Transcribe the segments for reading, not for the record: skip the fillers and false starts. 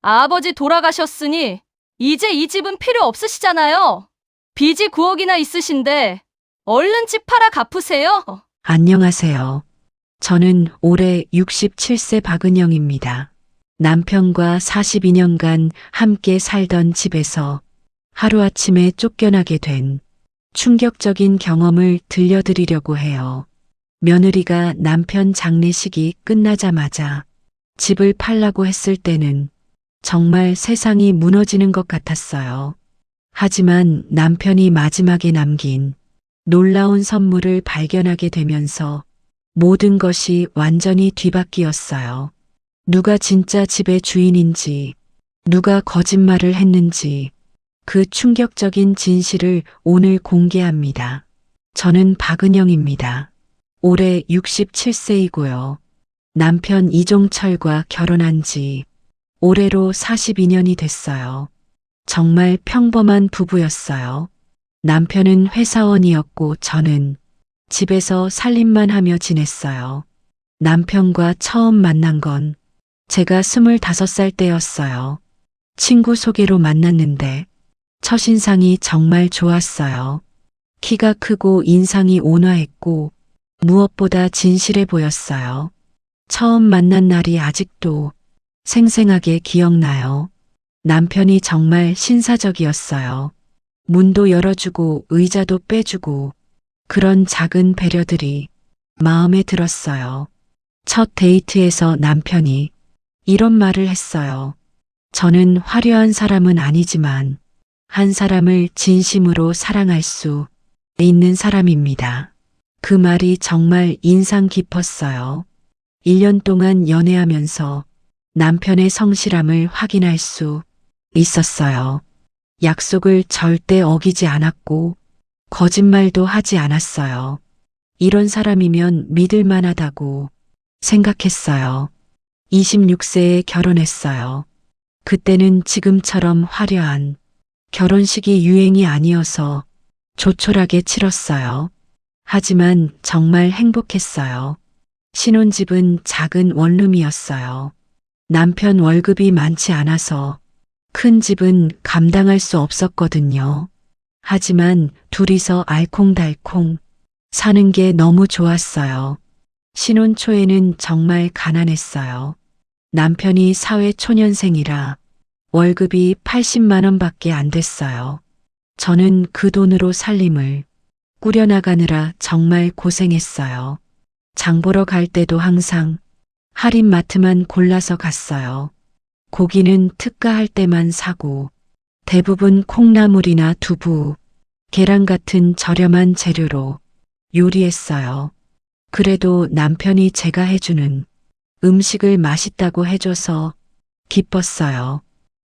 아버지 돌아가셨으니 이제 이 집은 필요 없으시잖아요. 빚이 9억이나 있으신데 얼른 집 팔아 갚으세요. 안녕하세요. 저는 올해 67세 박은영입니다. 남편과 42년간 함께 살던 집에서 하루아침에 쫓겨나게 된 충격적인 경험을 들려드리려고 해요. 며느리가 남편 장례식이 끝나자마자 집을 팔라고 했을 때는 정말 세상이 무너지는 것 같았어요. 하지만 남편이 마지막에 남긴 놀라운 선물을 발견하게 되면서 모든 것이 완전히 뒤바뀌었어요. 누가 진짜 집의 주인인지, 누가 거짓말을 했는지, 그 충격적인 진실을 오늘 공개합니다. 저는 박은영입니다. 올해 67세이고요. 남편 이종철과 결혼한 지 올해로 42년이 됐어요. 정말 평범한 부부였어요. 남편은 회사원이었고 저는 집에서 살림만 하며 지냈어요. 남편과 처음 만난 건 제가 25살 때였어요. 친구 소개로 만났는데 첫인상이 정말 좋았어요. 키가 크고 인상이 온화했고 무엇보다 진실해 보였어요. 처음 만난 날이 아직도 생생하게 기억나요. 남편이 정말 신사적이었어요. 문도 열어주고 의자도 빼주고 그런 작은 배려들이 마음에 들었어요. 첫 데이트에서 남편이 이런 말을 했어요. 저는 화려한 사람은 아니지만 한 사람을 진심으로 사랑할 수 있는 사람입니다. 그 말이 정말 인상 깊었어요. 1년 동안 연애하면서 남편의 성실함을 확인할 수 있었어요. 약속을 절대 어기지 않았고 거짓말도 하지 않았어요. 이런 사람이면 믿을 만하다고 생각했어요. 26세에 결혼했어요. 그때는 지금처럼 화려한 결혼식이 유행이 아니어서 조촐하게 치렀어요. 하지만 정말 행복했어요. 신혼집은 작은 원룸이었어요. 남편 월급이 많지 않아서 큰 집은 감당할 수 없었거든요. 하지만 둘이서 알콩달콩 사는 게 너무 좋았어요. 신혼 초에는 정말 가난했어요. 남편이 사회초년생이라 월급이 80만 원밖에 안 됐어요. 저는 그 돈으로 살림을 꾸려나가느라 정말 고생했어요. 장 보러 갈 때도 항상 할인마트만 골라서 갔어요. 고기는 특가할 때만 사고 대부분 콩나물이나 두부, 계란 같은 저렴한 재료로 요리했어요. 그래도 남편이 제가 해주는 음식을 맛있다고 해줘서 기뻤어요.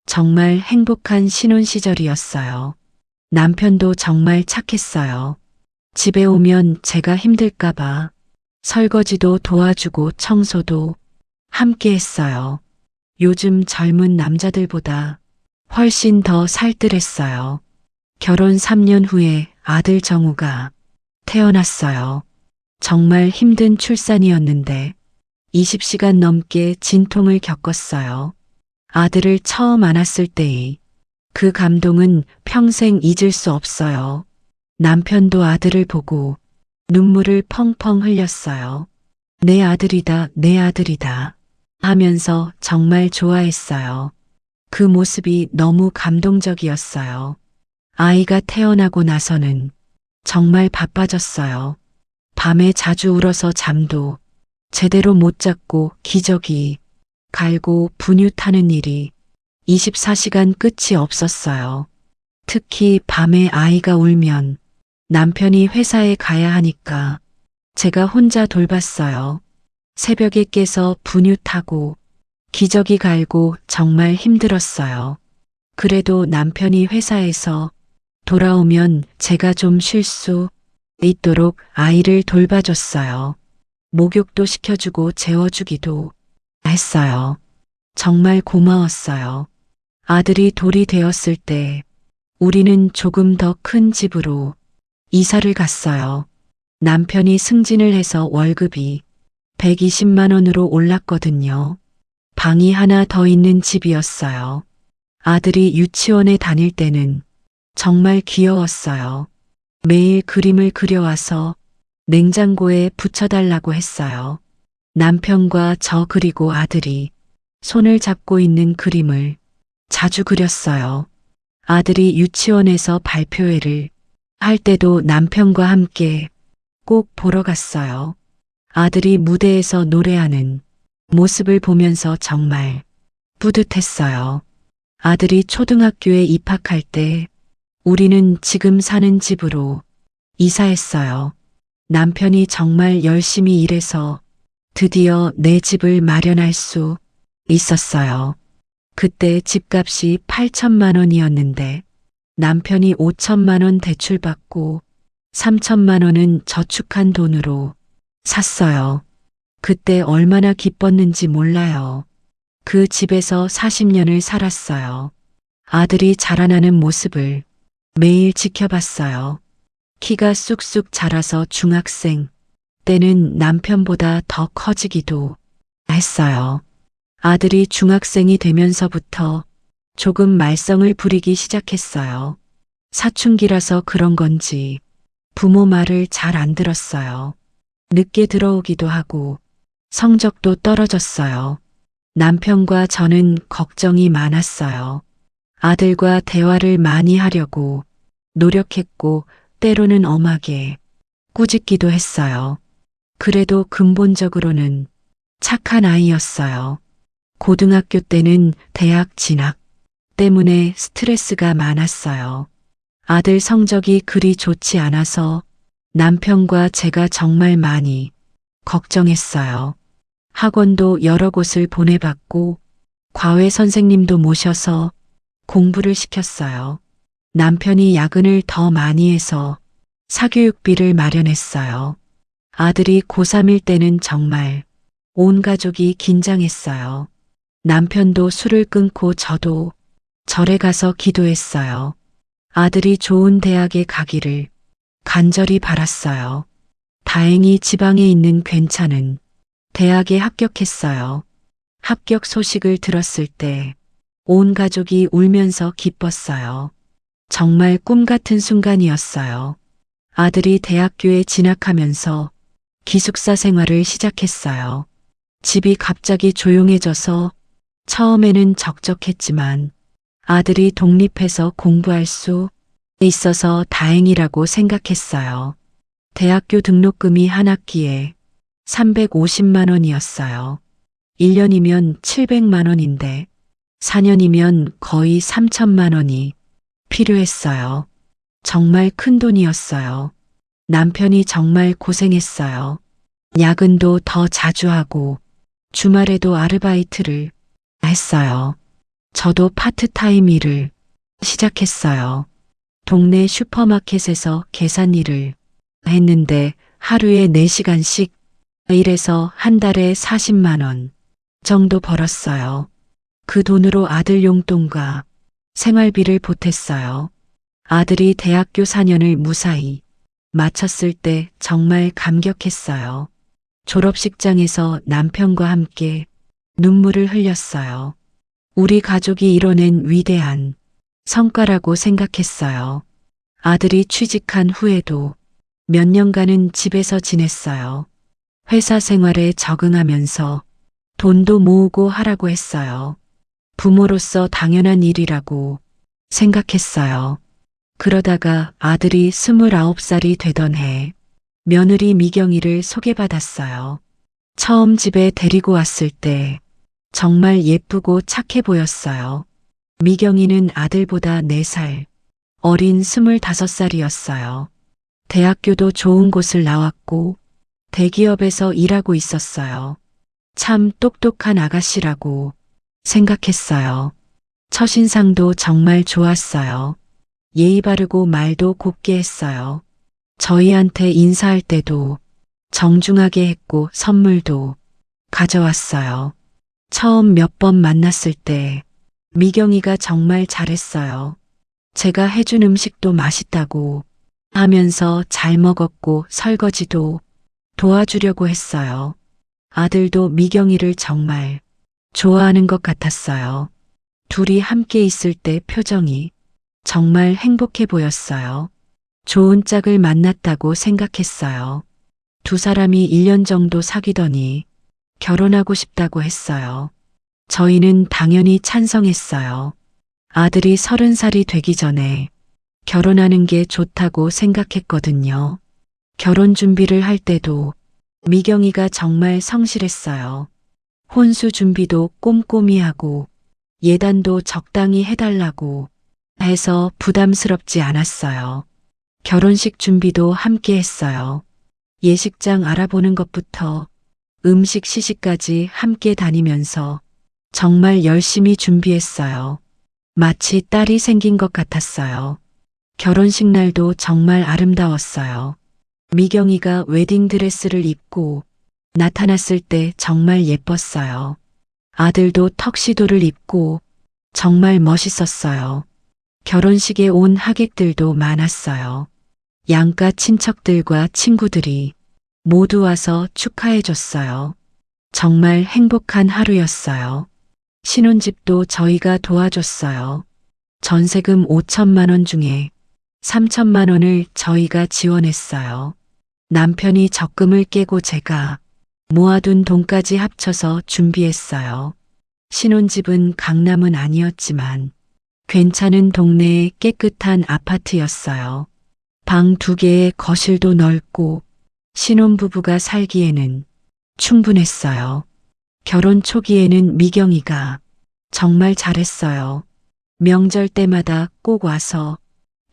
정말 행복한 신혼 시절이었어요. 남편도 정말 착했어요. 집에 오면 제가 힘들까봐 설거지도 도와주고 청소도 함께 했어요. 요즘 젊은 남자들보다 훨씬 더 살뜰했어요. 결혼 3년 후에 아들 정우가 태어났어요. 정말 힘든 출산이었는데 20시간 넘게 진통을 겪었어요. 아들을 처음 안았을 때의 그 감동은 평생 잊을 수 없어요. 남편도 아들을 보고 눈물을 펑펑 흘렸어요. 내 아들이다, 내 아들이다 하면서 정말 좋아했어요. 그 모습이 너무 감동적이었어요. 아이가 태어나고 나서는 정말 바빠졌어요. 밤에 자주 울어서 잠도 제대로 못 잤고 기저귀 갈고 분유 타는 일이 24시간 끝이 없었어요. 특히 밤에 아이가 울면 남편이 회사에 가야 하니까 제가 혼자 돌봤어요. 새벽에 깨서 분유 타고 기저귀 갈고 정말 힘들었어요. 그래도 남편이 회사에서 돌아오면 제가 좀 쉴 수 있도록 아이를 돌봐줬어요. 목욕도 시켜주고 재워주기도 했어요. 정말 고마웠어요. 아들이 돌이 되었을 때 우리는 조금 더 큰 집으로 이사를 갔어요. 남편이 승진을 해서 월급이 120만 원으로 올랐거든요. 방이 하나 더 있는 집이었어요. 아들이 유치원에 다닐 때는 정말 귀여웠어요. 매일 그림을 그려와서 냉장고에 붙여달라고 했어요. 남편과 저 그리고 아들이 손을 잡고 있는 그림을 자주 그렸어요. 아들이 유치원에서 발표회를 할 때도 남편과 함께 꼭 보러 갔어요. 아들이 무대에서 노래하는 모습을 보면서 정말 뿌듯했어요. 아들이 초등학교에 입학할 때 우리는 지금 사는 집으로 이사했어요. 남편이 정말 열심히 일해서 드디어 내 집을 마련할 수 있었어요. 그때 집값이 8천만 원이었는데 남편이 5천만 원 대출받고 3천만 원은 저축한 돈으로 샀어요. 그때 얼마나 기뻤는지 몰라요. 그 집에서 40년을 살았어요. 아들이 자라나는 모습을 매일 지켜봤어요. 키가 쑥쑥 자라서 중학생 때는 남편보다 더 커지기도 했어요. 아들이 중학생이 되면서부터 조금 말썽을 부리기 시작했어요. 사춘기라서 그런 건지 부모 말을 잘 안 들었어요. 늦게 들어오기도 하고 성적도 떨어졌어요. 남편과 저는 걱정이 많았어요. 아들과 대화를 많이 하려고 노력했고 때로는 엄하게 꾸짖기도 했어요. 그래도 근본적으로는 착한 아이였어요. 고등학교 때는 대학 진학 때문에 스트레스가 많았어요. 아들 성적이 그리 좋지 않아서 남편과 제가 정말 많이 걱정했어요. 학원도 여러 곳을 보내봤고 과외 선생님도 모셔서 공부를 시켰어요. 남편이 야근을 더 많이 해서 사교육비를 마련했어요. 아들이 고3일 때는 정말 온 가족이 긴장했어요. 남편도 술을 끊고 저도 절에 가서 기도했어요. 아들이 좋은 대학에 가기를 간절히 바랐어요. 다행히 지방에 있는 괜찮은 대학에 합격했어요. 합격 소식을 들었을 때 온 가족이 울면서 기뻤어요. 정말 꿈 같은 순간이었어요. 아들이 대학교에 진학하면서 기숙사 생활을 시작했어요. 집이 갑자기 조용해져서 처음에는 적적했지만 아들이 독립해서 공부할 수 있어서 다행이라고 생각했어요. 대학교 등록금이 한 학기에 350만 원이었어요. 1년이면 700만 원인데 4년이면 거의 3천만 원이 필요했어요. 정말 큰 돈이었어요. 남편이 정말 고생했어요. 야근도 더 자주 하고 주말에도 아르바이트를 했어요. 저도 파트타임 일을 시작했어요. 동네 슈퍼마켓에서 계산 일을 했는데 하루에 4시간씩 일해서 한 달에 40만 원 정도 벌었어요. 그 돈으로 아들 용돈과 생활비를 보탰어요. 아들이 대학교 4년을 무사히 마쳤을 때 정말 감격했어요. 졸업식장에서 남편과 함께 눈물을 흘렸어요. 우리 가족이 이뤄낸 위대한 성과라고 생각했어요. 아들이 취직한 후에도 몇 년간은 집에서 지냈어요. 회사 생활에 적응하면서 돈도 모으고 하라고 했어요. 부모로서 당연한 일이라고 생각했어요. 그러다가 아들이 29살이 되던 해 며느리 미경이를 소개받았어요. 처음 집에 데리고 왔을 때 정말 예쁘고 착해 보였어요. 미경이는 아들보다 4살 어린 25살이었어요. 대학교도 좋은 곳을 나왔고 대기업에서 일하고 있었어요. 참 똑똑한 아가씨라고 생각했어요. 첫인상도 정말 좋았어요. 예의 바르고 말도 곱게 했어요. 저희한테 인사할 때도 정중하게 했고 선물도 가져왔어요. 처음 몇 번 만났을 때 미경이가 정말 잘했어요. 제가 해준 음식도 맛있다고 하면서 잘 먹었고 설거지도 도와주려고 했어요. 아들도 미경이를 정말 좋아하는 것 같았어요. 둘이 함께 있을 때 표정이 정말 행복해 보였어요. 좋은 짝을 만났다고 생각했어요. 두 사람이 1년 정도 사귀더니 결혼하고 싶다고 했어요. 저희는 당연히 찬성했어요. 아들이 30살이 되기 전에 결혼하는 게 좋다고 생각했거든요. 결혼 준비를 할 때도 미경이가 정말 성실했어요. 혼수 준비도 꼼꼼히 하고 예단도 적당히 해달라고 해서 부담스럽지 않았어요. 결혼식 준비도 함께 했어요. 예식장 알아보는 것부터 음식 시식까지 함께 다니면서 정말 열심히 준비했어요. 마치 딸이 생긴 것 같았어요. 결혼식 날도 정말 아름다웠어요. 미경이가 웨딩드레스를 입고 나타났을 때 정말 예뻤어요. 아들도 턱시도를 입고 정말 멋있었어요. 결혼식에 온 하객들도 많았어요. 양가 친척들과 친구들이 모두 와서 축하해줬어요. 정말 행복한 하루였어요. 신혼집도 저희가 도와줬어요. 전세금 5천만 원 중에 3천만 원을 저희가 지원했어요. 남편이 적금을 깨고 제가 모아둔 돈까지 합쳐서 준비했어요. 신혼집은 강남은 아니었지만 괜찮은 동네의 깨끗한 아파트였어요. 방 2개에 거실도 넓고 신혼부부가 살기에는 충분했어요. 결혼 초기에는 미경이가 정말 잘했어요. 명절 때마다 꼭 와서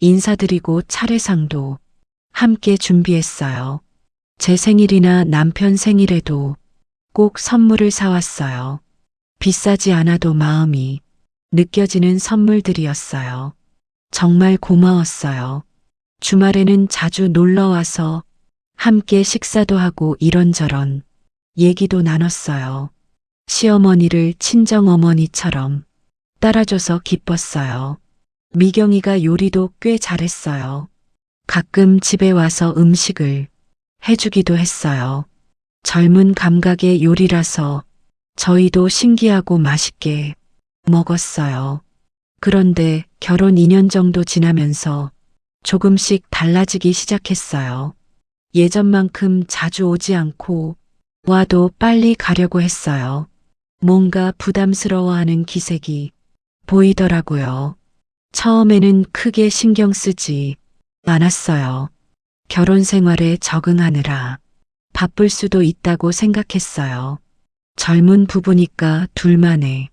인사드리고 차례상도 함께 준비했어요. 제 생일이나 남편 생일에도 꼭 선물을 사왔어요. 비싸지 않아도 마음이 느껴지는 선물들이었어요. 정말 고마웠어요. 주말에는 자주 놀러 와서 함께 식사도 하고 이런저런 얘기도 나눴어요. 시어머니를 친정어머니처럼 따라줘서 기뻤어요. 미경이가 요리도 꽤 잘했어요. 가끔 집에 와서 음식을 해주기도 했어요. 젊은 감각의 요리라서 저희도 신기하고 맛있게 먹었어요. 그런데 결혼 2년 정도 지나면서 조금씩 달라지기 시작했어요. 예전만큼 자주 오지 않고 와도 빨리 가려고 했어요. 뭔가 부담스러워하는 기색이 보이더라고요. 처음에는 크게 신경 쓰지 않았어요. 결혼 생활에 적응하느라 바쁠 수도 있다고 생각했어요. 젊은 부부니까 둘만의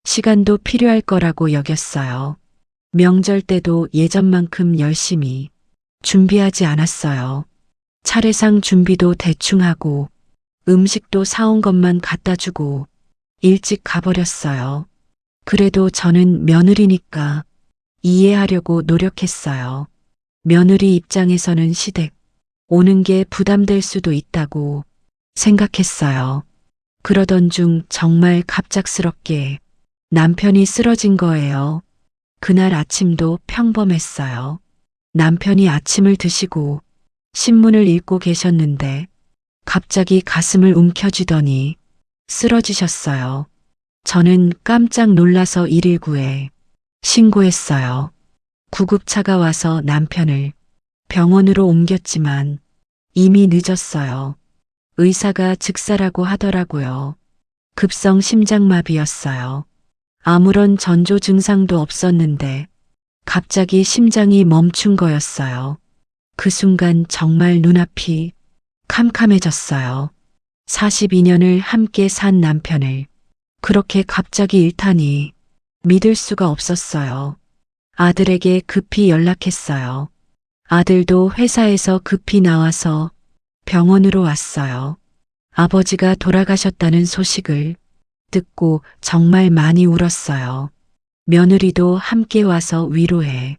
시간도 필요할 거라고 여겼어요. 명절 때도 예전만큼 열심히 준비하지 않았어요. 차례상 준비도 대충 하고 음식도 사온 것만 갖다 주고 일찍 가버렸어요. 그래도 저는 며느리니까 이해하려고 노력했어요. 며느리 입장에서는 시댁 오는 게 부담될 수도 있다고 생각했어요. 그러던 중 정말 갑작스럽게 남편이 쓰러진 거예요. 그날 아침도 평범했어요. 남편이 아침을 드시고 신문을 읽고 계셨는데 갑자기 가슴을 움켜쥐더니 쓰러지셨어요. 저는 깜짝 놀라서 119에 신고했어요. 구급차가 와서 남편을 병원으로 옮겼지만 이미 늦었어요. 의사가 즉사라고 하더라고요. 급성 심장마비였어요. 아무런 전조 증상도 없었는데 갑자기 심장이 멈춘 거였어요. 그 순간 정말 눈앞이 캄캄해졌어요. 42년을 함께 산 남편을 그렇게 갑자기 잃다니 믿을 수가 없었어요. 아들에게 급히 연락했어요. 아들도 회사에서 급히 나와서 병원으로 왔어요. 아버지가 돌아가셨다는 소식을 듣고 정말 많이 울었어요. 며느리도 함께 와서 위로해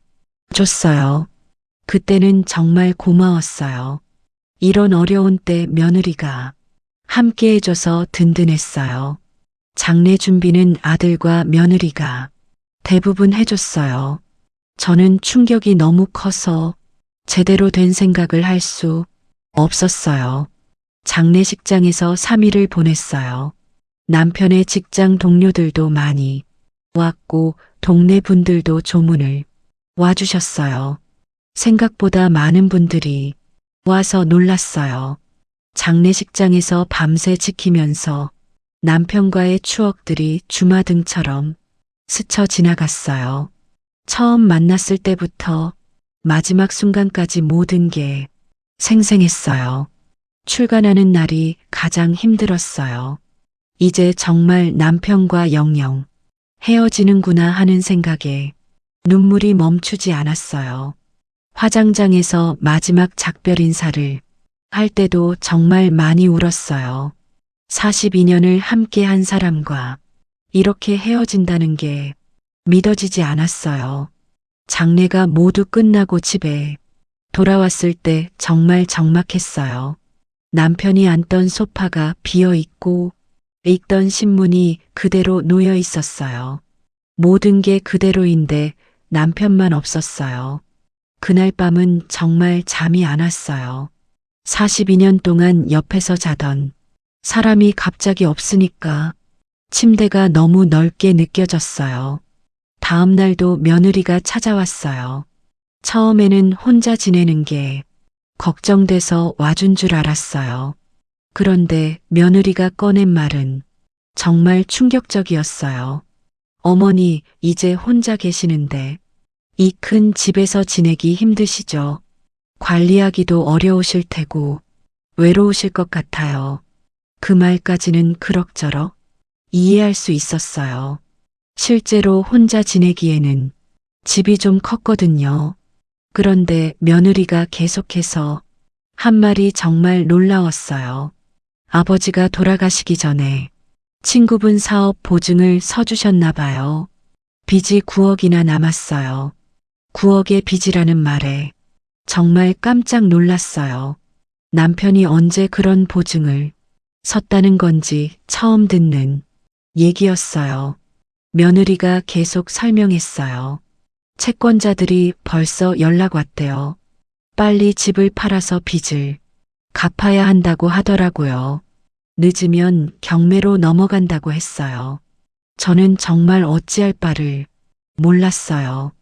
줬어요. 그때는 정말 고마웠어요. 이런 어려운 때 며느리가 함께 해줘서 든든했어요. 장례 준비는 아들과 며느리가 대부분 해줬어요. 저는 충격이 너무 커서 제대로 된 생각을 할 수 없었어요. 장례식장에서 3일을 보냈어요. 남편의 직장 동료들도 많이 왔고 동네 분들도 조문을 와주셨어요. 생각보다 많은 분들이 와서 놀랐어요. 장례식장에서 밤새 지키면서 남편과의 추억들이 주마등처럼 스쳐 지나갔어요. 처음 만났을 때부터 마지막 순간까지 모든 게 생생했어요. 출간하는 날이 가장 힘들었어요. 이제 정말 남편과 영영 헤어지는구나 하는 생각에 눈물이 멈추지 않았어요. 화장장에서 마지막 작별 인사를 할 때도 정말 많이 울었어요. 42년을 함께 한 사람과 이렇게 헤어진다는 게 믿어지지 않았어요. 장례가 모두 끝나고 집에 돌아왔을 때 정말 적막했어요. 남편이 앉던 소파가 비어 있고 읽던 신문이 그대로 놓여 있었어요. 모든 게 그대로인데 남편만 없었어요. 그날 밤은 정말 잠이 안 왔어요. 42년 동안 옆에서 자던 사람이 갑자기 없으니까 침대가 너무 넓게 느껴졌어요. 다음 날도 며느리가 찾아왔어요. 처음에는 혼자 지내는 게 걱정돼서 와준 줄 알았어요. 그런데 며느리가 꺼낸 말은 정말 충격적이었어요. 어머니, 이제 혼자 계시는데 이 큰 집에서 지내기 힘드시죠? 관리하기도 어려우실 테고 외로우실 것 같아요. 그 말까지는 그럭저럭 이해할 수 있었어요. 실제로 혼자 지내기에는 집이 좀 컸거든요. 그런데 며느리가 계속해서 한 말이 정말 놀라웠어요. 아버지가 돌아가시기 전에 친구분 사업 보증을 서주셨나 봐요. 빚이 9억이나 남았어요. 9억의 빚이라는 말에 정말 깜짝 놀랐어요. 남편이 언제 그런 보증을 섰다는 건지 처음 듣는 얘기였어요. 며느리가 계속 설명했어요. 채권자들이 벌써 연락 왔대요. 빨리 집을 팔아서 빚을 갚아야 한다고 하더라고요. 늦으면 경매로 넘어간다고 했어요. 저는 정말 어찌할 바를 몰랐어요.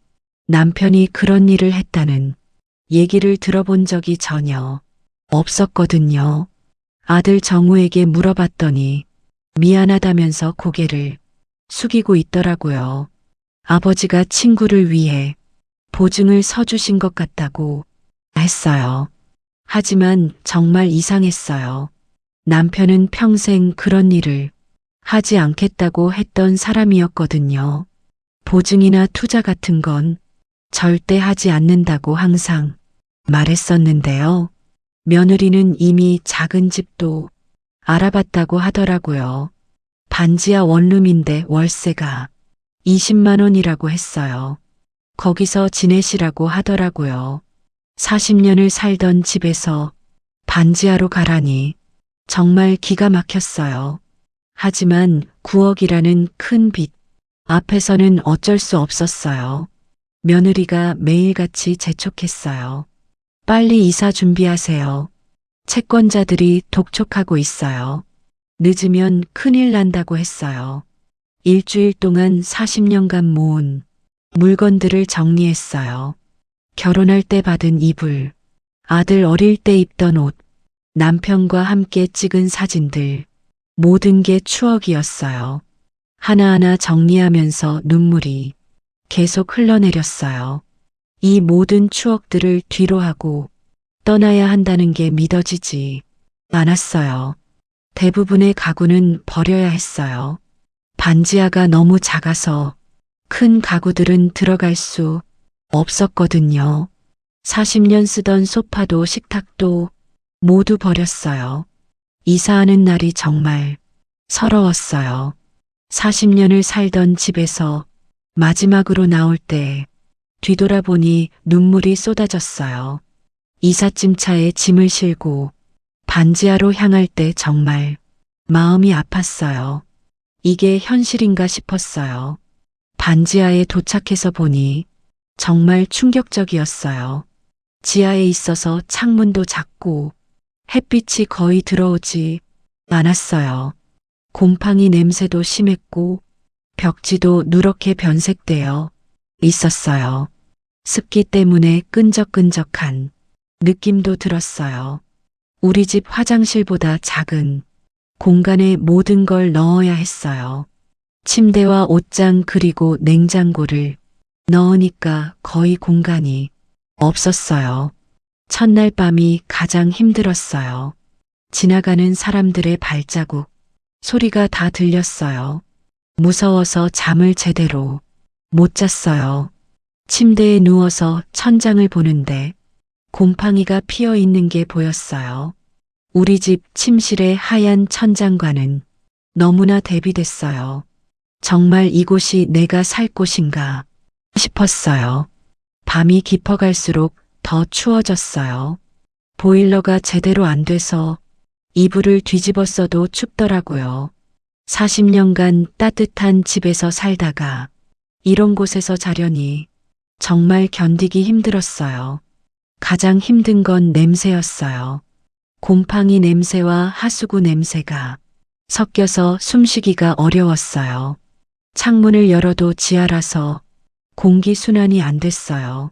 남편이 그런 일을 했다는 얘기를 들어본 적이 전혀 없었거든요. 아들 정우에게 물어봤더니 미안하다면서 고개를 숙이고 있더라고요. 아버지가 친구를 위해 보증을 서주신 것 같다고 했어요. 하지만 정말 이상했어요. 남편은 평생 그런 일을 하지 않겠다고 했던 사람이었거든요. 보증이나 투자 같은 건 절대 하지 않는다고 항상 말했었는데요. 며느리는 이미 작은 집도 알아봤다고 하더라고요. 반지하 원룸인데 월세가 20만 원이라고 했어요. 거기서 지내시라고 하더라고요. 40년을 살던 집에서 반지하로 가라니 정말 기가 막혔어요. 하지만 9억이라는 큰 빚 앞에서는 어쩔 수 없었어요. 며느리가 매일같이 재촉했어요. 빨리 이사 준비하세요. 채권자들이 독촉하고 있어요. 늦으면 큰일 난다고 했어요. 일주일 동안 40년간 모은 물건들을 정리했어요. 결혼할 때 받은 이불, 아들 어릴 때 입던 옷, 남편과 함께 찍은 사진들, 모든 게 추억이었어요. 하나하나 정리하면서 눈물이 계속 흘러내렸어요. 이 모든 추억들을 뒤로하고 떠나야 한다는 게 믿어지지 않았어요. 대부분의 가구는 버려야 했어요. 반지하가 너무 작아서 큰 가구들은 들어갈 수 없었거든요. 40년 쓰던 소파도 식탁도 모두 버렸어요. 이사하는 날이 정말 서러웠어요. 40년을 살던 집에서 마지막으로 나올 때 뒤돌아보니 눈물이 쏟아졌어요. 이삿짐차에 짐을 싣고 반지하로 향할 때 정말 마음이 아팠어요. 이게 현실인가 싶었어요. 반지하에 도착해서 보니 정말 충격적이었어요. 지하에 있어서 창문도 작고 햇빛이 거의 들어오지 않았어요. 곰팡이 냄새도 심했고 벽지도 누렇게 변색되어 있었어요. 습기 때문에 끈적끈적한 느낌도 들었어요. 우리 집 화장실보다 작은 공간에 모든 걸 넣어야 했어요. 침대와 옷장 그리고 냉장고를 넣으니까 거의 공간이 없었어요. 첫날 밤이 가장 힘들었어요. 지나가는 사람들의 발자국, 소리가 다 들렸어요. 무서워서 잠을 제대로 못 잤어요. 침대에 누워서 천장을 보는데 곰팡이가 피어 있는 게 보였어요. 우리 집 침실의 하얀 천장과는 너무나 대비됐어요. 정말 이곳이 내가 살 곳인가 싶었어요. 밤이 깊어갈수록 더 추워졌어요. 보일러가 제대로 안 돼서 이불을 뒤집었어도 춥더라고요. 40년간 따뜻한 집에서 살다가 이런 곳에서 자려니 정말 견디기 힘들었어요. 가장 힘든 건 냄새였어요. 곰팡이 냄새와 하수구 냄새가 섞여서 숨쉬기가 어려웠어요. 창문을 열어도 지하라서 공기 순환이 안 됐어요.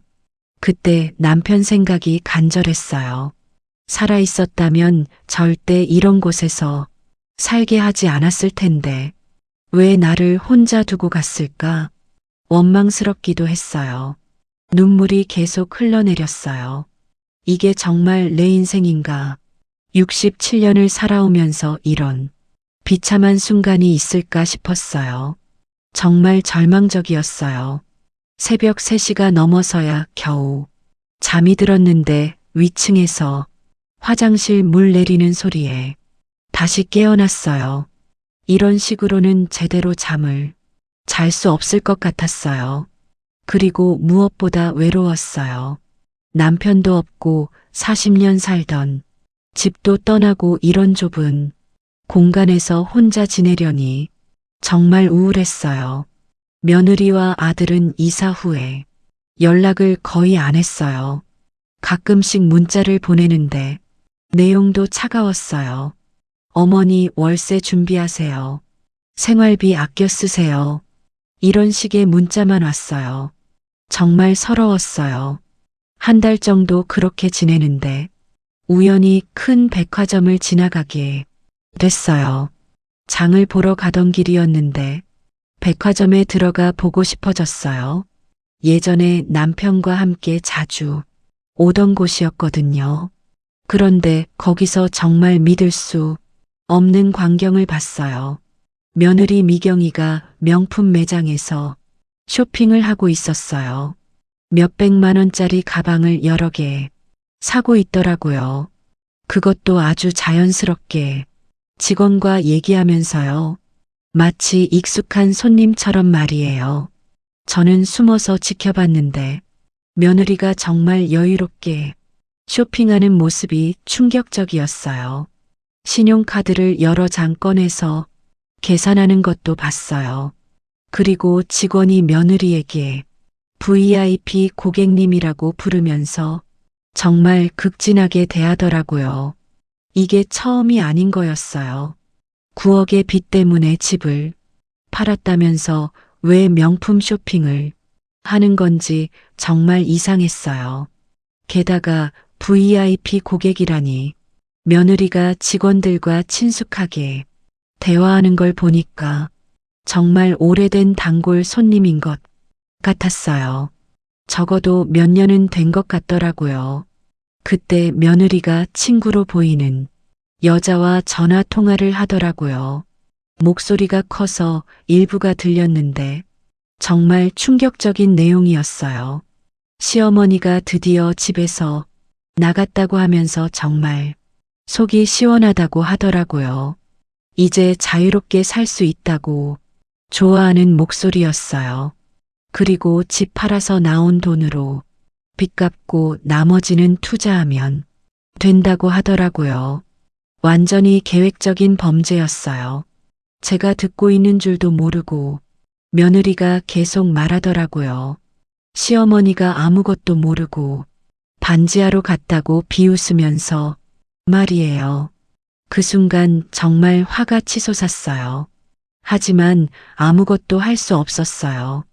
그때 남편 생각이 간절했어요. 살아있었다면 절대 이런 곳에서 살게 하지 않았을 텐데 왜 나를 혼자 두고 갔을까? 원망스럽기도 했어요. 눈물이 계속 흘러내렸어요. 이게 정말 내 인생인가? 67년을 살아오면서 이런 비참한 순간이 있을까 싶었어요. 정말 절망적이었어요. 새벽 3시가 넘어서야 겨우 잠이 들었는데 위층에서 화장실 물 내리는 소리에 다시 깨어났어요. 이런 식으로는 제대로 잠을 잘 수 없을 것 같았어요. 그리고 무엇보다 외로웠어요. 남편도 없고 40년 살던 집도 떠나고 이런 좁은 공간에서 혼자 지내려니 정말 우울했어요. 며느리와 아들은 이사 후에 연락을 거의 안 했어요. 가끔씩 문자를 보내는데 내용도 차가웠어요. 어머니 월세 준비하세요. 생활비 아껴 쓰세요. 이런 식의 문자만 왔어요. 정말 서러웠어요. 한 달 정도 그렇게 지내는데 우연히 큰 백화점을 지나가게 됐어요. 장을 보러 가던 길이었는데 백화점에 들어가 보고 싶어졌어요. 예전에 남편과 함께 자주 오던 곳이었거든요. 그런데 거기서 정말 믿을 수 없는 광경을 봤어요. 며느리 미경이가 명품 매장에서 쇼핑을 하고 있었어요. 몇백만 원짜리 가방을 여러 개 사고 있더라고요. 그것도 아주 자연스럽게 직원과 얘기하면서요. 마치 익숙한 손님처럼 말이에요. 저는 숨어서 지켜봤는데 며느리가 정말 여유롭게 쇼핑하는 모습이 충격적이었어요. 신용카드를 여러 장 꺼내서 계산하는 것도 봤어요. 그리고 직원이 며느리에게 VIP 고객님이라고 부르면서 정말 극진하게 대하더라고요. 이게 처음이 아닌 거였어요. 9억의 빚 때문에 집을 팔았다면서 왜 명품 쇼핑을 하는 건지 정말 이상했어요. 게다가 VIP 고객이라니 며느리가 직원들과 친숙하게 대화하는 걸 보니까 정말 오래된 단골 손님인 것 같았어요. 적어도 몇 년은 된 것 같더라고요. 그때 며느리가 친구로 보이는 여자와 전화 통화를 하더라고요. 목소리가 커서 일부가 들렸는데 정말 충격적인 내용이었어요. 시어머니가 드디어 집에서 나갔다고 하면서 정말 속이 시원하다고 하더라고요. 이제 자유롭게 살 수 있다고 좋아하는 목소리였어요. 그리고 집 팔아서 나온 돈으로 빚 갚고 나머지는 투자하면 된다고 하더라고요. 완전히 계획적인 범죄였어요. 제가 듣고 있는 줄도 모르고 며느리가 계속 말하더라고요. 시어머니가 아무것도 모르고 반지하러 갔다고 비웃으면서 말이에요. 그 순간 정말 화가 치솟았어요. 하지만 아무것도 할 수 없었어요.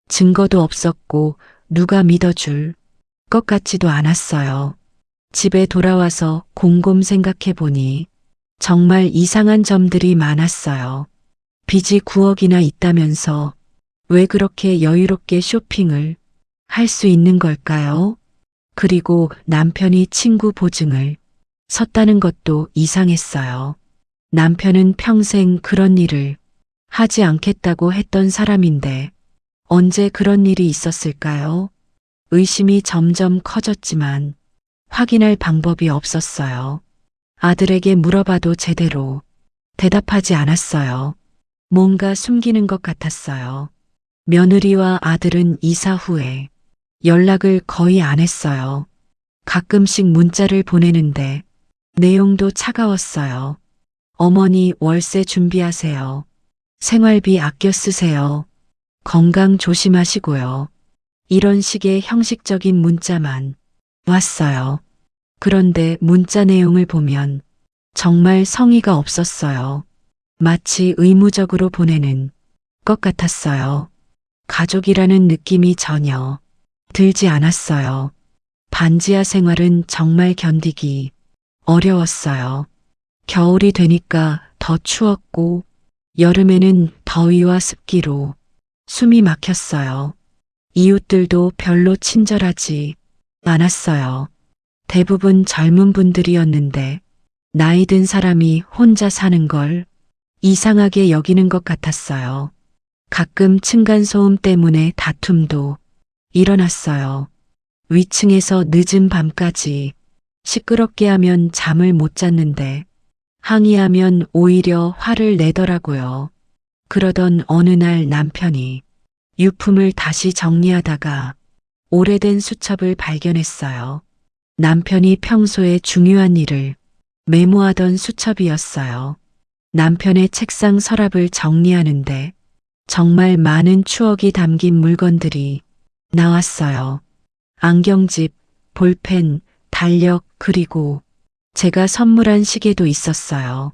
증거도 없었고 누가 믿어줄 것 같지도 않았어요. 집에 돌아와서 곰곰 생각해 보니 정말 이상한 점들이 많았어요. 빚이 9억이나 있다면서 왜 그렇게 여유롭게 쇼핑을 할 수 있는 걸까요? 그리고 남편이 친구 보증을 섰다는 것도 이상했어요. 남편은 평생 그런 일을 하지 않겠다고 했던 사람인데 언제 그런 일이 있었을까요? 의심이 점점 커졌지만 확인할 방법이 없었어요. 아들에게 물어봐도 제대로 대답하지 않았어요. 뭔가 숨기는 것 같았어요. 며느리와 아들은 이사 후에 연락을 거의 안 했어요. 가끔씩 문자를 보내는데 내용도 차가웠어요. 어머니 월세 준비하세요. 생활비 아껴 쓰세요. 건강 조심하시고요. 이런 식의 형식적인 문자만 왔어요. 그런데 문자 내용을 보면 정말 성의가 없었어요. 마치 의무적으로 보내는 것 같았어요. 가족이라는 느낌이 전혀 들지 않았어요. 반지하 생활은 정말 견디기 어려웠어요. 겨울이 되니까 더 추웠고 여름에는 더위와 습기로 숨이 막혔어요. 이웃들도 별로 친절하지 않았어요. 대부분 젊은 분들이었는데 나이 든 사람이 혼자 사는 걸 이상하게 여기는 것 같았어요. 가끔 층간소음 때문에 다툼도 일어났어요. 위층에서 늦은 밤까지 시끄럽게 하면 잠을 못 잤는데 항의하면 오히려 화를 내더라고요. 그러던 어느 날 남편이 유품을 다시 정리하다가 오래된 수첩을 발견했어요. 남편이 평소에 중요한 일을 메모하던 수첩이었어요. 남편의 책상 서랍을 정리하는데 정말 많은 추억이 담긴 물건들이 나왔어요. 안경집, 볼펜, 달력, 그리고 제가 선물한 시계도 있었어요.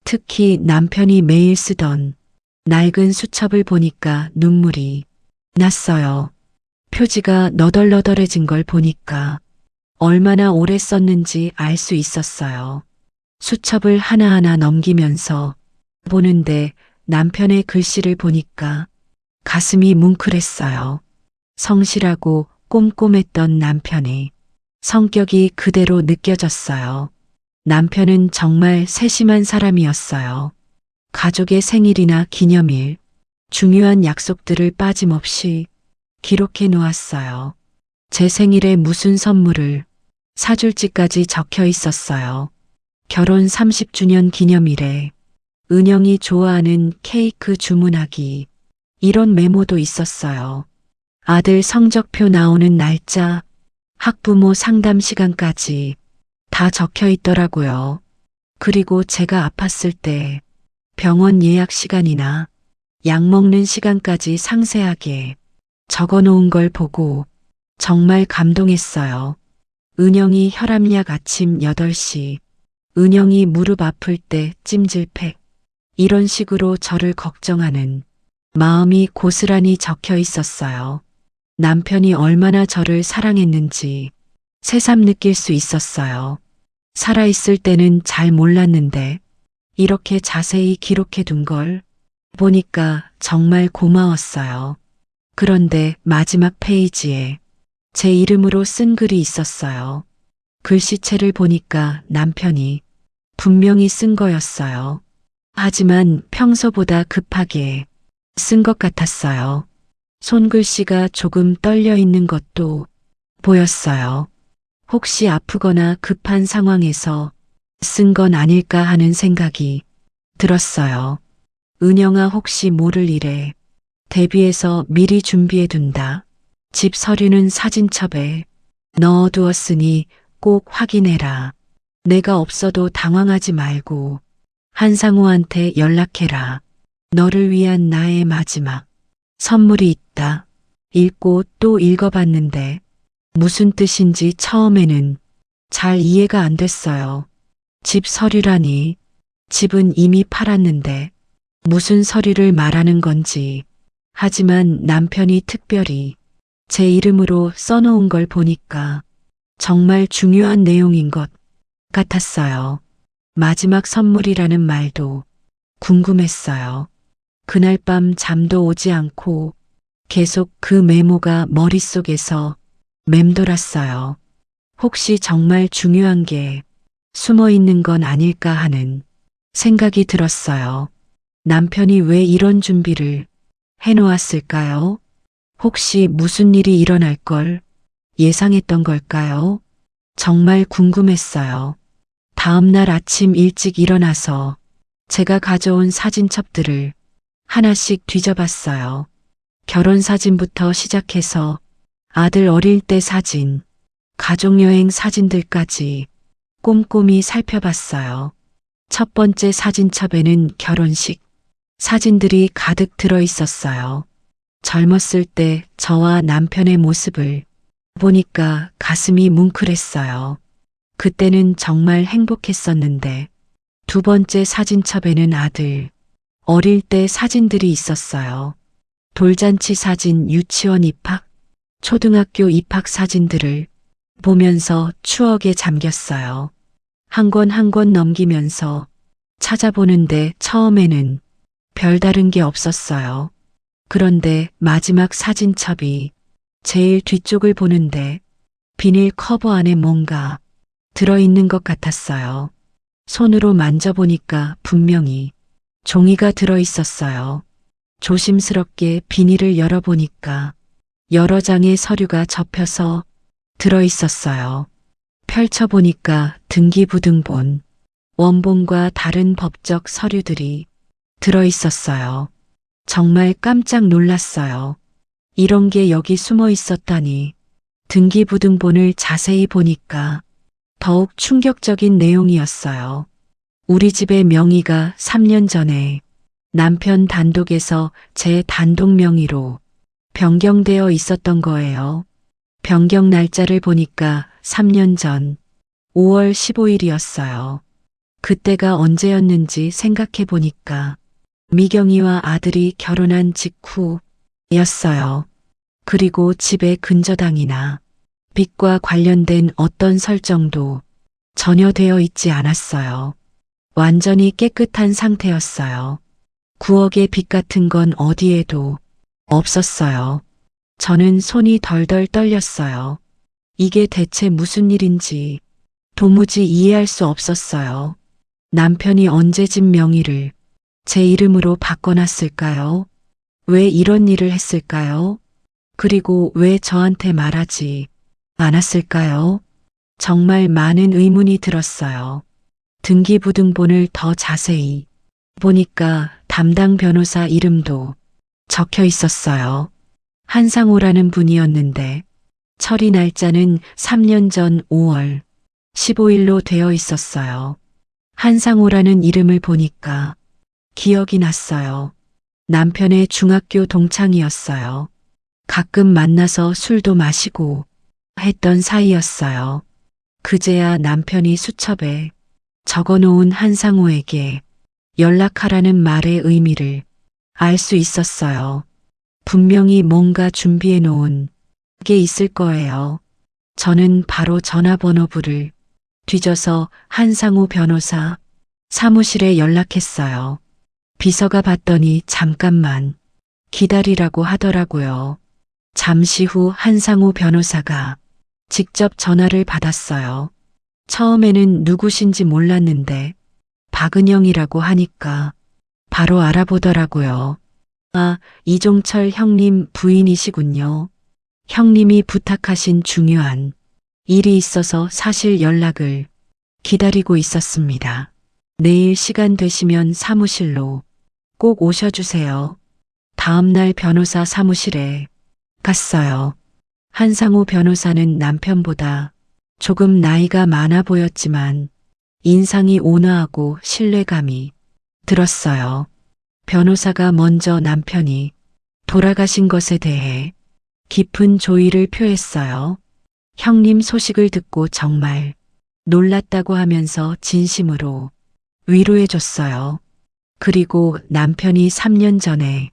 특히 남편이 매일 쓰던 낡은 수첩을 보니까 눈물이 났어요. 표지가 너덜너덜해진 걸 보니까 얼마나 오래 썼는지 알 수 있었어요. 수첩을 하나하나 넘기면서 보는데 남편의 글씨를 보니까 가슴이 뭉클했어요. 성실하고 꼼꼼했던 남편의 성격이 그대로 느껴졌어요. 남편은 정말 세심한 사람이었어요. 가족의 생일이나 기념일, 중요한 약속들을 빠짐없이 기록해 놓았어요. 제 생일에 무슨 선물을 사줄지까지 적혀 있었어요. 결혼 30주년 기념일에 은영이 좋아하는 케이크 주문하기, 이런 메모도 있었어요. 아들 성적표 나오는 날짜, 학부모 상담 시간까지 다 적혀 있더라고요. 그리고 제가 아팠을 때 병원 예약 시간이나 약 먹는 시간까지 상세하게 적어 놓은 걸 보고 정말 감동했어요. 은영이 혈압약 아침 8시, 은영이 무릎 아플 때 찜질팩, 이런 식으로 저를 걱정하는 마음이 고스란히 적혀 있었어요. 남편이 얼마나 저를 사랑했는지 새삼 느낄 수 있었어요. 살아있을 때는 잘 몰랐는데 이렇게 자세히 기록해 둔 걸 보니까 정말 고마웠어요. 그런데 마지막 페이지에 제 이름으로 쓴 글이 있었어요. 글씨체를 보니까 남편이 분명히 쓴 거였어요. 하지만 평소보다 급하게 쓴 것 같았어요. 손글씨가 조금 떨려 있는 것도 보였어요. 혹시 아프거나 급한 상황에서 쓴 건 아닐까 하는 생각이 들었어요. 은영아, 혹시 모를 일에 대비해서 미리 준비해 둔다. 집 서류는 사진첩에 넣어두었으니 꼭 확인해라. 내가 없어도 당황하지 말고 한상우한테 연락해라. 너를 위한 나의 마지막 선물이 있다. 읽고 또 읽어봤는데 무슨 뜻인지 처음에는 잘 이해가 안 됐어요. 집 서류라니. 집은 이미 팔았는데 무슨 서류를 말하는 건지. 하지만 남편이 특별히 제 이름으로 써놓은 걸 보니까 정말 중요한 내용인 것 같았어요. 마지막 선물이라는 말도 궁금했어요. 그날 밤 잠도 오지 않고 계속 그 메모가 머릿속에서 맴돌았어요. 혹시 정말 중요한 게 숨어 있는 건 아닐까 하는 생각이 들었어요. 남편이 왜 이런 준비를 해놓았을까요? 혹시 무슨 일이 일어날 걸 예상했던 걸까요? 정말 궁금했어요. 다음 날 아침 일찍 일어나서 제가 가져온 사진첩들을 하나씩 뒤져봤어요. 결혼 사진부터 시작해서 아들 어릴 때 사진, 가족여행 사진들까지 꼼꼼히 살펴봤어요. 첫 번째 사진첩에는 결혼식 사진들이 가득 들어 있었어요. 젊었을 때 저와 남편의 모습을 보니까 가슴이 뭉클했어요. 그때는 정말 행복했었는데 두 번째 사진첩에는 아들 어릴 때 사진들이 있었어요. 돌잔치 사진, 유치원 입학, 초등학교 입학 사진들을 보면서 추억에 잠겼어요. 한 권 한 권 넘기면서 찾아보는데 처음에는 별다른 게 없었어요. 그런데 마지막 사진첩이 제일 뒤쪽을 보는데 비닐 커버 안에 뭔가 들어있는 것 같았어요. 손으로 만져보니까 분명히 종이가 들어있었어요. 조심스럽게 비닐을 열어보니까 여러 장의 서류가 접혀서 들어있었어요. 펼쳐보니까 등기부등본, 원본과 다른 법적 서류들이 들어있었어요. 정말 깜짝 놀랐어요. 이런 게 여기 숨어 있었다니. 등기부등본을 자세히 보니까 더욱 충격적인 내용이었어요. 우리 집의 명의가 3년 전에 남편 단독에서 제 단독 명의로 변경되어 있었던 거예요. 변경 날짜를 보니까 3년 전 5월 15일이었어요. 그때가 언제였는지 생각해 보니까 미경이와 아들이 결혼한 직후였어요. 그리고 집의 근저당이나 빚과 관련된 어떤 설정도 전혀 되어 있지 않았어요. 완전히 깨끗한 상태였어요. 9억의 빚 같은 건 어디에도 없었어요. 저는 손이 덜덜 떨렸어요. 이게 대체 무슨 일인지 도무지 이해할 수 없었어요. 남편이 언제 집 명의를 제 이름으로 바꿔놨을까요? 왜 이런 일을 했을까요? 그리고 왜 저한테 말하지 않았을까요? 정말 많은 의문이 들었어요. 등기부등본을 더 자세히 보니까 담당 변호사 이름도 적혀 있었어요. 한상호라는 분이었는데 처리 날짜는 3년 전 5월 15일로 되어 있었어요. 한상호라는 이름을 보니까 기억이 났어요. 남편의 중학교 동창이었어요. 가끔 만나서 술도 마시고 했던 사이였어요. 그제야 남편이 수첩에 적어놓은 한상호에게 연락하라는 말의 의미를 알 수 있었어요. 분명히 뭔가 준비해 놓은 게 있을 거예요. 저는 바로 전화번호부를 뒤져서 한상호 변호사 사무실에 연락했어요. 비서가 봤더니 잠깐만 기다리라고 하더라고요. 잠시 후 한상호 변호사가 직접 전화를 받았어요. 처음에는 누구신지 몰랐는데 박은영이라고 하니까 바로 알아보더라고요. 아, 이종철 형님 부인이시군요. 형님이 부탁하신 중요한 일이 있어서 사실 연락을 기다리고 있었습니다. 내일 시간 되시면 사무실로 꼭 오셔주세요. 다음 날 변호사 사무실에 갔어요. 한상호 변호사는 남편보다 조금 나이가 많아 보였지만 인상이 온화하고 신뢰감이 들었어요. 변호사가 먼저 남편이 돌아가신 것에 대해 깊은 조의를 표했어요. 형님 소식을 듣고 정말 놀랐다고 하면서 진심으로 위로해줬어요. 그리고 남편이 3년 전에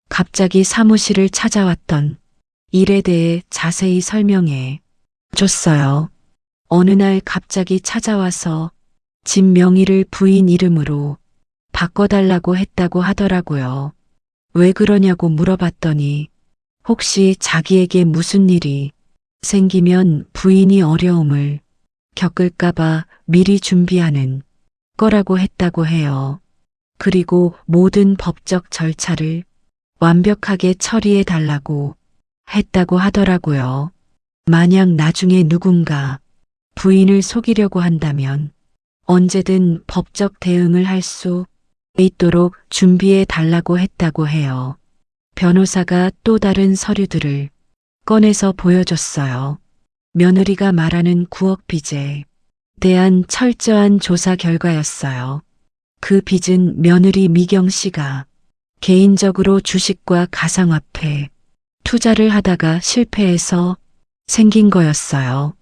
갑자기 사무실을 찾아왔던 일에 대해 자세히 설명해 줬어요. 어느 날 갑자기 찾아와서 집 명의를 부인 이름으로 바꿔달라고 했다고 하더라고요. 왜 그러냐고 물어봤더니 혹시 자기에게 무슨 일이 생기면 부인이 어려움을 겪을까봐 미리 준비하는 거라고 했다고 해요. 그리고 모든 법적 절차를 완벽하게 처리해 달라고 했다고 하더라고요. 만약 나중에 누군가 부인을 속이려고 한다면 언제든 법적 대응을 할 수 있도록 준비해 달라고 했다고 해요. 변호사가 또 다른 서류들을 꺼내서 보여줬어요. 며느리가 말하는 9억 빚에 대한 철저한 조사 결과였어요. 그 빚은 며느리 미경 씨가 개인적으로 주식과 가상화폐 투자를 하다가 실패해서 생긴 거였어요.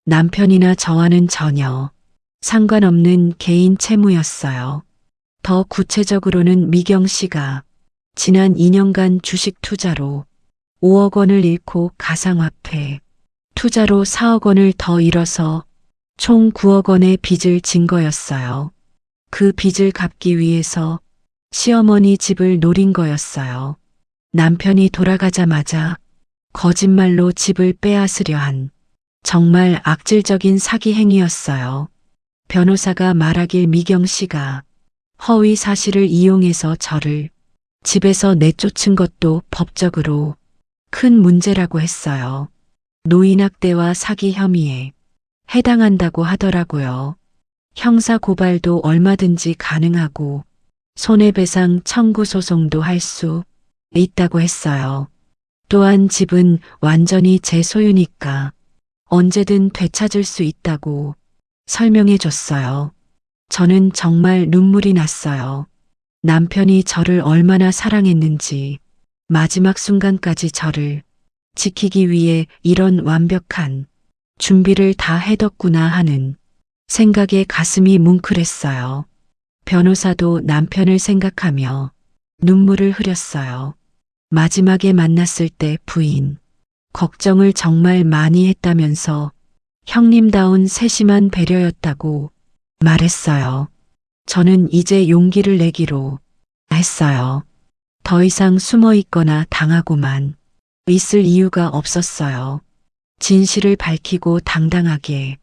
남편이나 저와는 전혀 상관없는 개인 채무였어요. 더 구체적으로는 미경 씨가 지난 2년간 주식 투자로 5억 원을 잃고 가상화폐 투자로 4억 원을 더 잃어서 총 9억 원의 빚을 진 거였어요. 그 빚을 갚기 위해서 시어머니 집을 노린 거였어요. 남편이 돌아가자마자 거짓말로 집을 빼앗으려 한 정말 악질적인 사기 행위였어요. 변호사가 말하길 미경 씨가 허위 사실을 이용해서 저를 집에서 내쫓은 것도 법적으로 큰 문제라고 했어요. 노인학대와 사기 혐의에 해당한다고 하더라고요. 형사 고발도 얼마든지 가능하고 손해배상 청구 소송도 할 수 있다고 했어요. 또한 집은 완전히 제 소유니까 언제든 되찾을 수 있다고 설명해 줬어요. 저는 정말 눈물이 났어요. 남편이 저를 얼마나 사랑했는지 마지막 순간까지 저를 지키기 위해 이런 완벽한 준비를 다 해뒀구나 하는 생각에 가슴이 뭉클했어요. 변호사도 남편을 생각하며 눈물을 흘렸어요. 마지막에 만났을 때 부인, 걱정을 정말 많이 했다면서 형님다운 세심한 배려였다고 말했어요. 저는 이제 용기를 내기로 했어요. 더 이상 숨어 있거나 당하고만 있을 이유가 없었어요. 진실을 밝히고 당당하게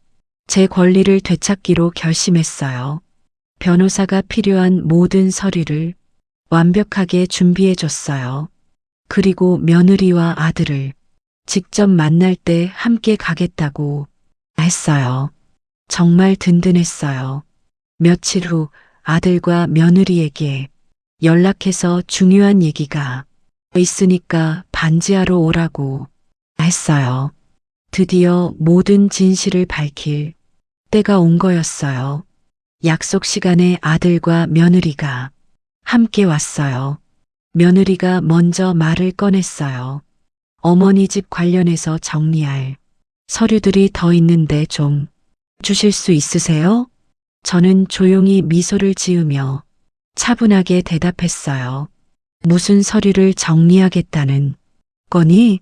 제 권리를 되찾기로 결심했어요. 변호사가 필요한 모든 서류를 완벽하게 준비해 줬어요. 그리고 며느리와 아들을 직접 만날 때 함께 가겠다고 했어요. 정말 든든했어요. 며칠 후 아들과 며느리에게 연락해서 중요한 얘기가 있으니까 반지하러 오라고 했어요. 드디어 모든 진실을 밝힐 때가 온 거였어요. 약속 시간에 아들과 며느리가 함께 왔어요. 며느리가 먼저 말을 꺼냈어요. 어머니 집 관련해서 정리할 서류들이 더 있는데 좀 주실 수 있으세요? 저는 조용히 미소를 지으며 차분하게 대답했어요. 무슨 서류를 정리하겠다는 거니?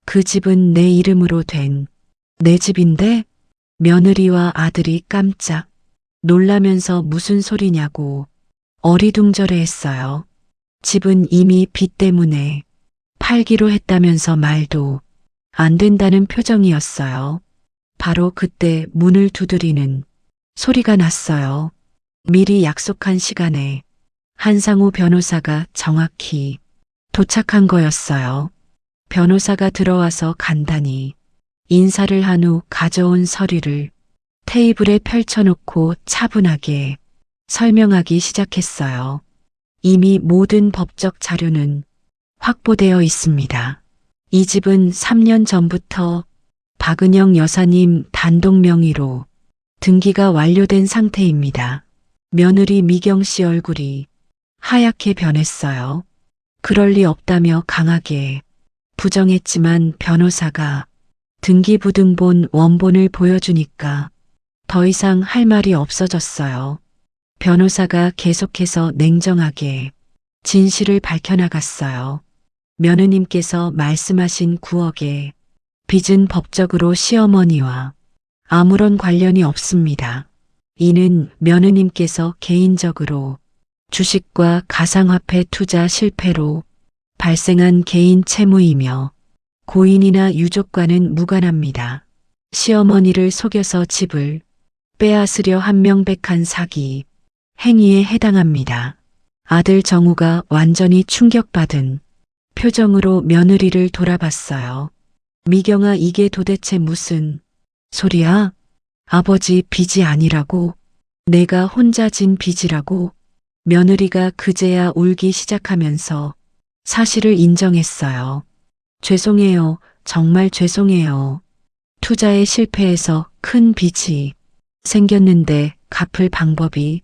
그 집은 내 이름으로 된 내 집인데? 며느리와 아들이 깜짝 놀라면서 무슨 소리냐고 어리둥절해 했어요. 집은 이미 빚 때문에 팔기로 했다면서 말도 안 된다는 표정이었어요. 바로 그때 문을 두드리는 소리가 났어요. 미리 약속한 시간에 한상우 변호사가 정확히 도착한 거였어요. 변호사가 들어와서 간단히 인사를 한 후 가져온 서류를 테이블에 펼쳐놓고 차분하게 설명하기 시작했어요. 이미 모든 법적 자료는 확보되어 있습니다. 이 집은 3년 전부터 박은영 여사님 단독 명의로 등기가 완료된 상태입니다. 며느리 미경 씨 얼굴이 하얗게 변했어요. 그럴 리 없다며 강하게 부정했지만 변호사가 등기부등본 원본을 보여주니까 더 이상 할 말이 없어졌어요. 변호사가 계속해서 냉정하게 진실을 밝혀나갔어요. 며느님께서 말씀하신 9억의 빚은 법적으로 시어머니와 아무런 관련이 없습니다. 이는 며느님께서 개인적으로 주식과 가상화폐 투자 실패로 발생한 개인 채무이며 고인이나 유족과는 무관합니다. 시어머니를 속여서 집을 빼앗으려 한 명백한 사기 행위에 해당합니다. 아들 정우가 완전히 충격받은 표정으로 며느리를 돌아봤어요. 미경아, 이게 도대체 무슨 소리야? 아버지 빚이 아니라고? 내가 혼자 진 빚이라고? 며느리가 그제야 울기 시작하면서 사실을 인정했어요. 죄송해요. 정말 죄송해요. 투자에 실패해서 큰 빚이 생겼는데 갚을 방법이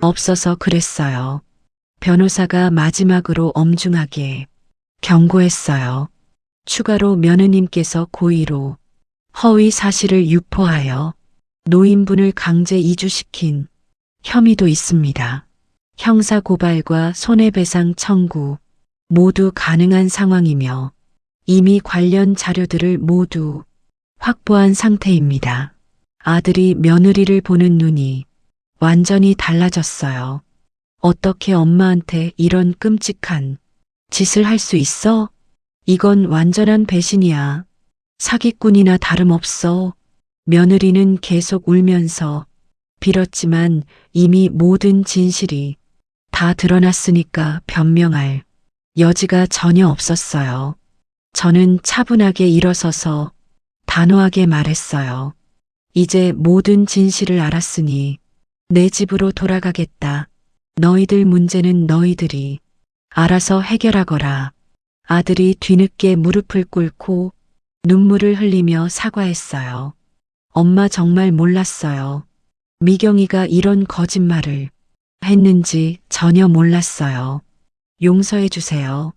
없어서 그랬어요. 변호사가 마지막으로 엄중하게 경고했어요. 추가로 며느님께서 고의로 허위 사실을 유포하여 노인분을 강제 이주시킨 혐의도 있습니다. 형사고발과 손해배상 청구 모두 가능한 상황이며 이미 관련 자료들을 모두 확보한 상태입니다. 아들이 며느리를 보는 눈이 완전히 달라졌어요. 어떻게 엄마한테 이런 끔찍한 짓을 할 수 있어? 이건 완전한 배신이야. 사기꾼이나 다름없어. 며느리는 계속 울면서 빌었지만 이미 모든 진실이 다 드러났으니까 변명할 여지가 전혀 없었어요. 저는 차분하게 일어서서 단호하게 말했어요. 이제 모든 진실을 알았으니 내 집으로 돌아가겠다. 너희들 문제는 너희들이 알아서 해결하거라. 아들이 뒤늦게 무릎을 꿇고 눈물을 흘리며 사과했어요. 엄마, 정말 몰랐어요. 미경이가 이런 거짓말을 했는지 전혀 몰랐어요. 용서해 주세요.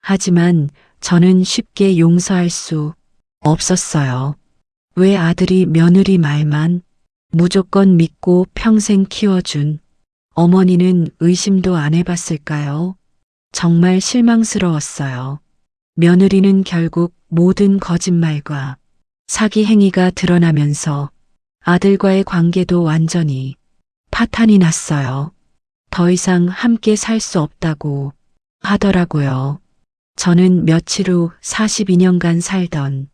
하지만 저는 쉽게 용서할 수 없었어요. 왜 아들이 며느리 말만 무조건 믿고 평생 키워준 어머니는 의심도 안 해봤을까요? 정말 실망스러웠어요. 며느리는 결국 모든 거짓말과 사기 행위가 드러나면서 아들과의 관계도 완전히 파탄이 났어요. 더 이상 함께 살 수 없다고 하더라고요. 저는 며칠 후 42년간 살던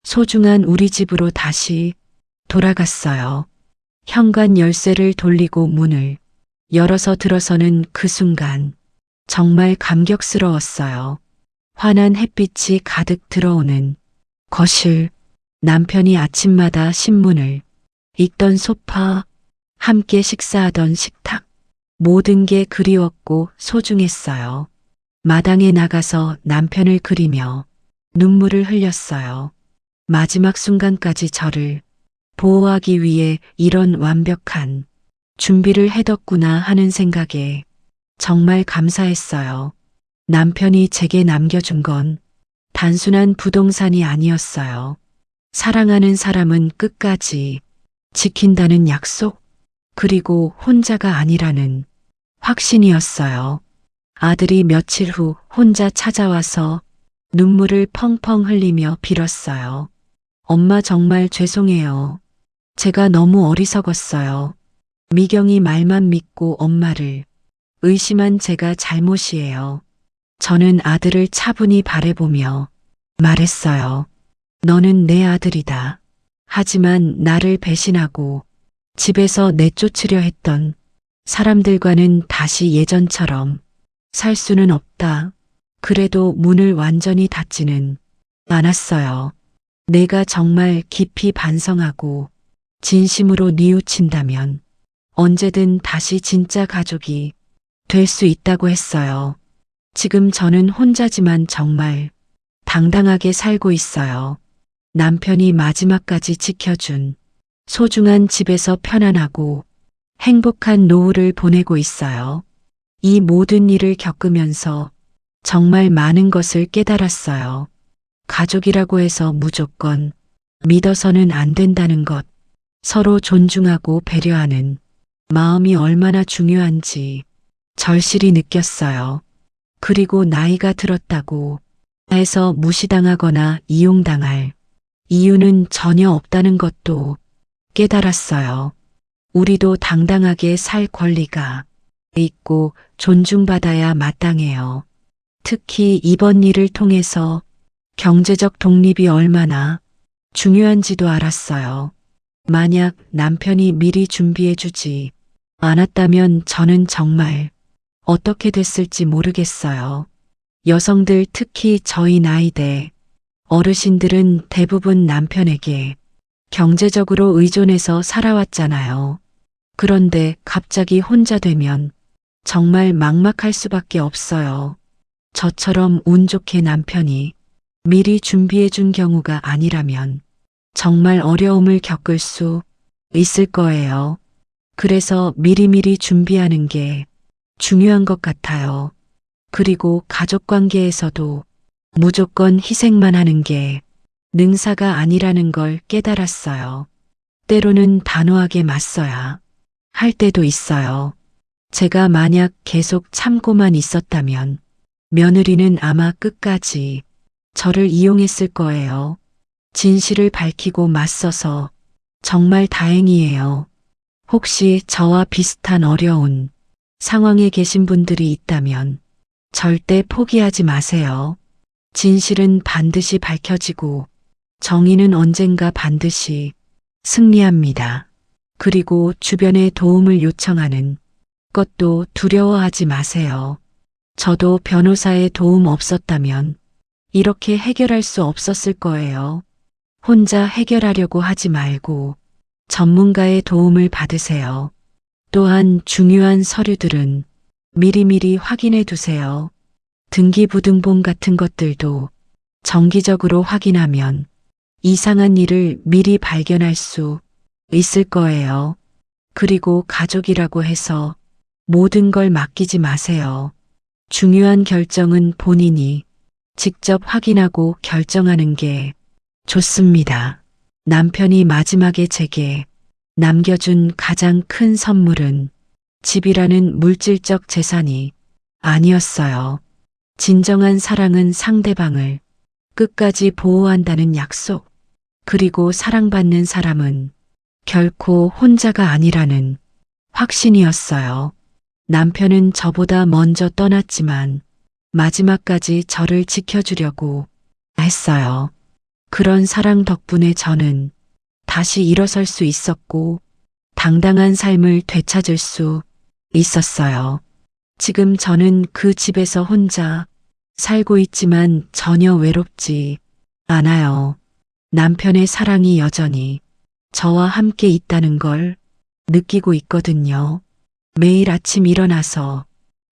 소중한 우리 집으로 다시 돌아갔어요. 현관 열쇠를 돌리고 문을 열어서 들어서는 그 순간 정말 감격스러웠어요. 환한 햇빛이 가득 들어오는 거실, 남편이 아침마다 신문을 읽던 소파, 함께 식사하던 식탁, 모든 게 그리웠고 소중했어요. 마당에 나가서 남편을 그리며 눈물을 흘렸어요. 마지막 순간까지 저를 보호하기 위해 이런 완벽한 준비를 해뒀구나 하는 생각에 정말 감사했어요. 남편이 제게 남겨준 건 단순한 부동산이 아니었어요. 사랑하는 사람은 끝까지 지킨다는 약속, 그리고 혼자가 아니라는 확신이었어요. 아들이 며칠 후 혼자 찾아와서 눈물을 펑펑 흘리며 빌었어요. 엄마, 정말 죄송해요. 제가 너무 어리석었어요. 미경이 말만 믿고 엄마를 의심한 제가 잘못이에요. 저는 아들을 차분히 바라보며 말했어요. 너는 내 아들이다. 하지만 나를 배신하고 집에서 내쫓으려 했던 사람들과는 다시 예전처럼 살 수는 없다. 그래도 문을 완전히 닫지는 않았어요. 내가 정말 깊이 반성하고 진심으로 뉘우친다면 언제든 다시 진짜 가족이 될 수 있다고 했어요. 지금 저는 혼자지만 정말 당당하게 살고 있어요. 남편이 마지막까지 지켜준 소중한 집에서 편안하고 행복한 노후를 보내고 있어요. 이 모든 일을 겪으면서 정말 많은 것을 깨달았어요. 가족이라고 해서 무조건 믿어서는 안 된다는 것, 서로 존중하고 배려하는 마음이 얼마나 중요한지 절실히 느꼈어요. 그리고 나이가 들었다고 해서 무시당하거나 이용당할 이유는 전혀 없다는 것도 깨달았어요. 우리도 당당하게 살 권리가 있고 존중받아야 마땅해요. 특히 이번 일을 통해서 경제적 독립이 얼마나 중요한지도 알았어요. 만약 남편이 미리 준비해주지 않았다면 저는 정말 어떻게 됐을지 모르겠어요. 여성들, 특히 저희 나이대 어르신들은 대부분 남편에게 경제적으로 의존해서 살아왔잖아요. 그런데 갑자기 혼자 되면 정말 막막할 수밖에 없어요. 저처럼 운 좋게 남편이 미리 준비해 준 경우가 아니라면 정말 어려움을 겪을 수 있을 거예요. 그래서 미리미리 준비하는 게 중요한 것 같아요. 그리고 가족 관계에서도 무조건 희생만 하는 게 능사가 아니라는 걸 깨달았어요. 때로는 단호하게 맞서야 할 때도 있어요. 제가 만약 계속 참고만 있었다면 며느리는 아마 끝까지 저를 이용했을 거예요. 진실을 밝히고 맞서서 정말 다행이에요. 혹시 저와 비슷한 어려운 상황에 계신 분들이 있다면 절대 포기하지 마세요. 진실은 반드시 밝혀지고 정의는 언젠가 반드시 승리합니다. 그리고 주변에 도움을 요청하는 것도 두려워하지 마세요. 저도 변호사의 도움 없었다면 이렇게 해결할 수 없었을 거예요. 혼자 해결하려고 하지 말고 전문가의 도움을 받으세요. 또한 중요한 서류들은 미리미리 확인해 두세요. 등기부등본 같은 것들도 정기적으로 확인하면 이상한 일을 미리 발견할 수 있을 거예요. 그리고 가족이라고 해서 모든 걸 맡기지 마세요. 중요한 결정은 본인이 직접 확인하고 결정하는 게 좋습니다. 남편이 마지막에 제게 남겨준 가장 큰 선물은 집이라는 물질적 재산이 아니었어요. 진정한 사랑은 상대방을 끝까지 보호한다는 약속, 그리고 사랑받는 사람은 결코 혼자가 아니라는 확신이었어요. 남편은 저보다 먼저 떠났지만 마지막까지 저를 지켜주려고 했어요. 그런 사랑 덕분에 저는 다시 일어설 수 있었고 당당한 삶을 되찾을 수 있었어요. 지금 저는 그 집에서 혼자 살고 있지만 전혀 외롭지 않아요. 남편의 사랑이 여전히 저와 함께 있다는 걸 느끼고 있거든요. 매일 아침 일어나서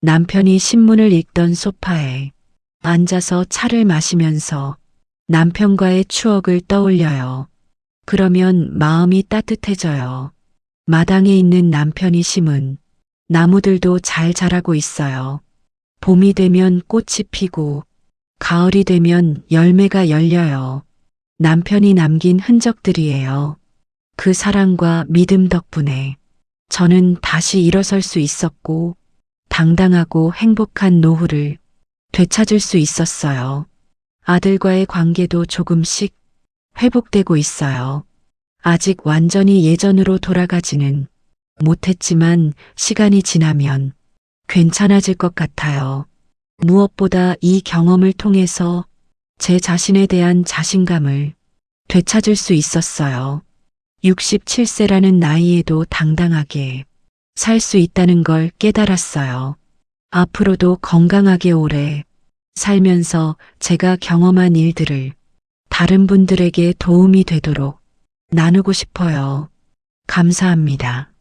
남편이 신문을 읽던 소파에 앉아서 차를 마시면서 남편과의 추억을 떠올려요. 그러면 마음이 따뜻해져요. 마당에 있는 남편이 심은 나무들도 잘 자라고 있어요. 봄이 되면 꽃이 피고 가을이 되면 열매가 열려요. 남편이 남긴 흔적들이에요. 그 사랑과 믿음 덕분에 저는 다시 일어설 수 있었고 당당하고 행복한 노후를 되찾을 수 있었어요. 아들과의 관계도 조금씩 회복되고 있어요. 아직 완전히 예전으로 돌아가지는 못했지만 시간이 지나면 괜찮아질 것 같아요. 무엇보다 이 경험을 통해서 제 자신에 대한 자신감을 되찾을 수 있었어요. 67세라는 나이에도 당당하게 살 수 있다는 걸 깨달았어요. 앞으로도 건강하게 오래 살면서 제가 경험한 일들을 다른 분들에게 도움이 되도록 나누고 싶어요. 감사합니다.